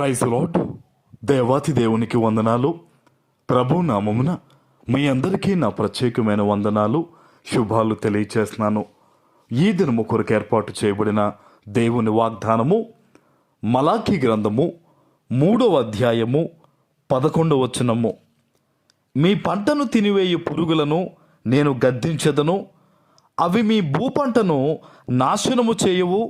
Praise lord. దేవాతి దేవునికి వందనాలు. ప్రభు నామమున మీ అందరికీ నా ప్రత్యేకమైన వందనాలు, శుభాలు తెలియచేస్తున్నాను. ఈ దినము కొరకు ఏర్పాటు చేయబడిన దేవుని వాగ్దానము మలాకీ గ్రంథము 3వ అధ్యాయము 11వ వచనము. మీ పంటను తినివేయు పురుగులను నేను గద్దించెదను, అవి మీ భూపంటను నాశనము చేయవు.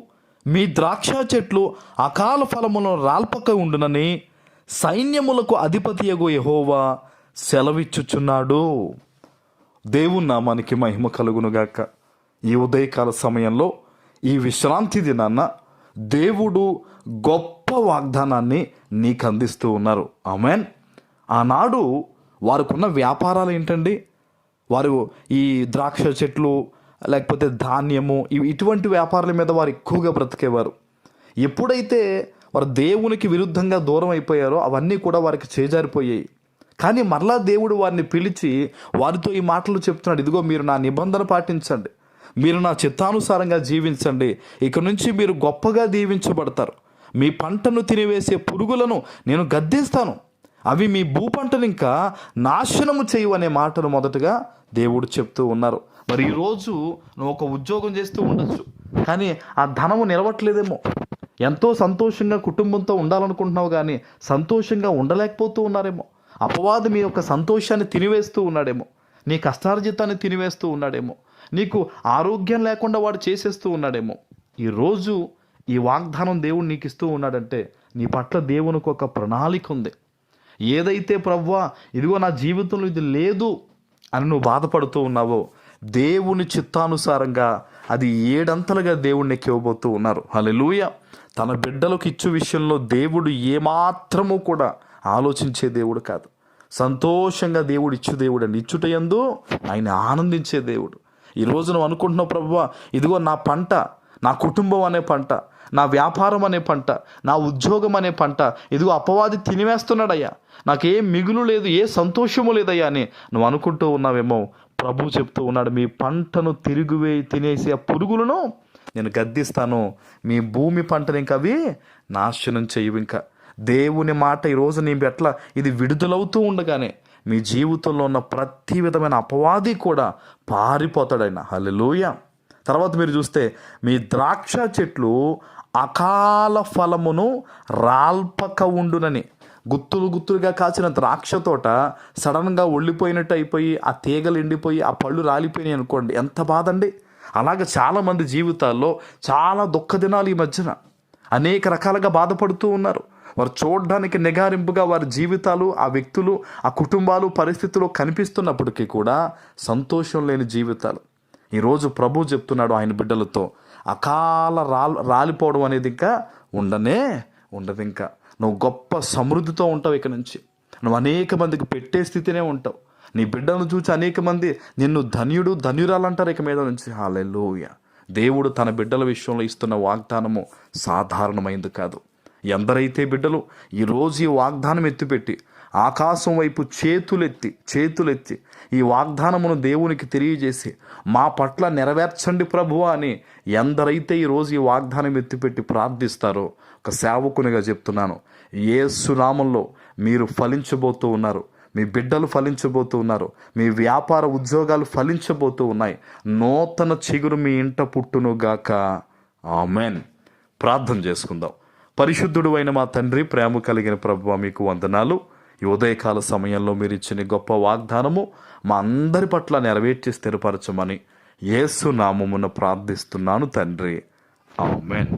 మీ ద్రాక్ష చెట్లు అకాల ఫలములను రాల్పక ఉండునని సైన్యములకు అధిపతియగు యెహోవా సెలవిచ్చుచున్నాడు. దేవుని నామానికి మహిమ కలుగునుగాక. ఈ ఉదయకాల సమయంలో ఈ విశ్రాంతి దినాన్న దేవుడు గొప్ప వాగ్దానాన్ని నీకు అందిస్తూ ఉన్నారు. ఆమెన్. ఆనాడు వారికున్న వ్యాపారాలు ఏంటండి? వారు ఈ ద్రాక్ష చెట్లు లేకపోతే ధాన్యము ఇటువంటి వ్యాపారాల మీద వారు ఎక్కువగా బ్రతికేవారు. ఎప్పుడైతే వారు దేవునికి విరుద్ధంగా దూరం అయిపోయారో అవన్నీ కూడా వారికి చేజారిపోయాయి. కానీ మరలా దేవుడు వారిని పిలిచి వారితో ఈ మాటలు చెప్తున్నాడు. ఇదిగో, మీరు నా నిబంధన పాటించండి, మీరు నా చిత్తానుసారంగా జీవించండి, ఇక నుంచి మీరు గొప్పగా దీవించబడతారు. మీ పంటను తినివేసే పురుగులను నేను గద్దిస్తాను, అవి మీ భూపంటను ఇంకా నాశనము చేయు అనే మాటను మొదటగా దేవుడు చెప్తూ ఉన్నారు. మరి ఈరోజు నువ్వు ఒక ఉద్యోగం చేస్తూ ఉండొచ్చు, కానీ ఆ ధనము నిలవట్లేదేమో. ఎంతో సంతోషంగా కుటుంబంతో ఉండాలనుకుంటున్నావు, కానీ సంతోషంగా ఉండలేకపోతూ ఉన్నారేమో. అపవాది మీ యొక్క సంతోషాన్ని తినివేస్తూ ఉన్నాడేమో, నీ కష్టార్జితాన్ని తినివేస్తూ ఉన్నాడేమో, నీకు ఆరోగ్యం లేకుండా వాడు చేసేస్తూ ఉన్నాడేమో. ఈరోజు ఈ వాగ్దానం దేవుడు నీకు ఇస్తూ ఉన్నాడంటే నీ పట్ల దేవునికి ఒక ప్రణాళిక ఉంది. ఏదైతే ప్రభువా ఇదిగో నా జీవితంలో ఇది లేదు అని నువ్వు బాధపడుతూ ఉన్నావో, దేవుని చిత్తానుసారంగా అది 7 అంతలుగా దేవుడికి ఇవ్వబోతూ ఉన్నారు. హల్లెలూయా. తన బిడ్డలకు ఇచ్చు విషయంలో దేవుడు ఏమాత్రము కూడా ఆలోచించే దేవుడు కాదు. సంతోషంగా దేవుడు ఇచ్చు దేవుడు అని, ఇచ్చుటయందు ఆయన ఆనందించే దేవుడు. ఈరోజు నువ్వు అనుకుంటున్నావు, ప్రభువా ఇదిగో నా పంట, నా కుటుంబం అనే పంట, నా వ్యాపారం అనే పంట, నా ఉద్యోగం అనే పంట ఇదిగో అపవాది తినివేస్తున్నాడయ్యా, నాకేం మిగులు లేదు, ఏ సంతోషము లేదయ్యా అని నువ్వు అనుకుంటూ ఉన్నావేమో. ప్రభు చెప్తూ ఉన్నాడు, మీ పంటను తినేసి ఆ పురుగులను నేను గద్దిస్తాను, మీ భూమి పంటను ఇంకా అవి నాశనం చేయవు. ఇంకా దేవుని మాట ఈరోజు నీ ఎట్లా ఇది విడుదలవుతూ ఉండగానే మీ జీవితంలో ఉన్న ప్రతి విధమైన అపవాది కూడా పారిపోతాడైనా. హల్లెలూయా. తర్వాత మీరు చూస్తే మీ ద్రాక్ష చెట్లు అకాల ఫలమును రాల్పక ఉండునని. గుత్తులుగా కాచిన ద్రాక్ష తోట సడన్గా ఒళ్ళిపోయినట్టు అయిపోయి ఆ తీగలు ఎండిపోయి ఆ పళ్ళు రాలిపోయినాయి అనుకోండి, ఎంత బాధ అండి. అలాగే చాలామంది జీవితాల్లో చాలా దుఃఖ దినాలు ఈ మధ్యన అనేక రకాలుగా బాధపడుతూ ఉన్నారు. వారు చూడడానికి నిగారింపుగా వారి జీవితాలు, ఆ వ్యక్తులు, ఆ కుటుంబాలు, పరిస్థితులు కనిపిస్తున్నప్పటికీ కూడా సంతోషం లేని జీవితాలు. ఈరోజు ప్రభు చెప్తున్నాడు ఆయన బిడ్డలతో, అకాల రాలిపోవడం అనేది ఇంకా ఉండదు. ఇంకా నువ్వు గొప్ప సమృద్ధితో ఉంటావు. ఇక నుంచి నువ్వు అనేక మందికి పెట్టే స్థితినే ఉంటావు. నీ బిడ్డలను చూసి అనేక మంది నిన్ను ధన్యుడు ధన్యురాలంటారు ఇక మీద నుంచి. హల్లెలూయా. దేవుడు తన బిడ్డల విషయంలో ఇస్తున్న వాగ్దానము సాధారణమైంది కాదు. ఎందరైతే బిడ్డలు ఈరోజు ఈ వాగ్దానం ఎత్తిపెట్టి ఆకాశం వైపు చేతులెత్తి ఈ వాగ్దానమును దేవునికి తెలియజేసి మా పట్ల నెరవేర్చండి ప్రభువా అని ఎందరైతే ఈరోజు ఈ వాగ్దానం ఎత్తిపెట్టి ప్రార్థిస్తారో, ఒక సేవకునిగా చెప్తున్నాను, యేసు నామములో మీరు ఫలించబోతూ ఉన్నారు. మీ బిడ్డలు ఫలించబోతూ ఉన్నారు. మీ వ్యాపార ఉద్యోగాలు ఫలించబోతూ ఉన్నాయి. నూతన చిగురు మీ ఇంట పుట్టునుగాక. ఆమెన్. ప్రార్థన చేసుకుందాం. పరిశుద్ధుడు అయిన మా తండ్రి, ప్రేమ కలిగిన ప్రభువా, మీకు వందనాలు. ఈ ఉదయకాల సమయంలో మీరు ఇచ్చిన గొప్ప వాగ్దానము మా అందరి పట్ల నెరవేర్చి స్థిరపరచమని యేసు నామమున ప్రార్థిస్తున్నాను తండ్రి. ఆమెన్.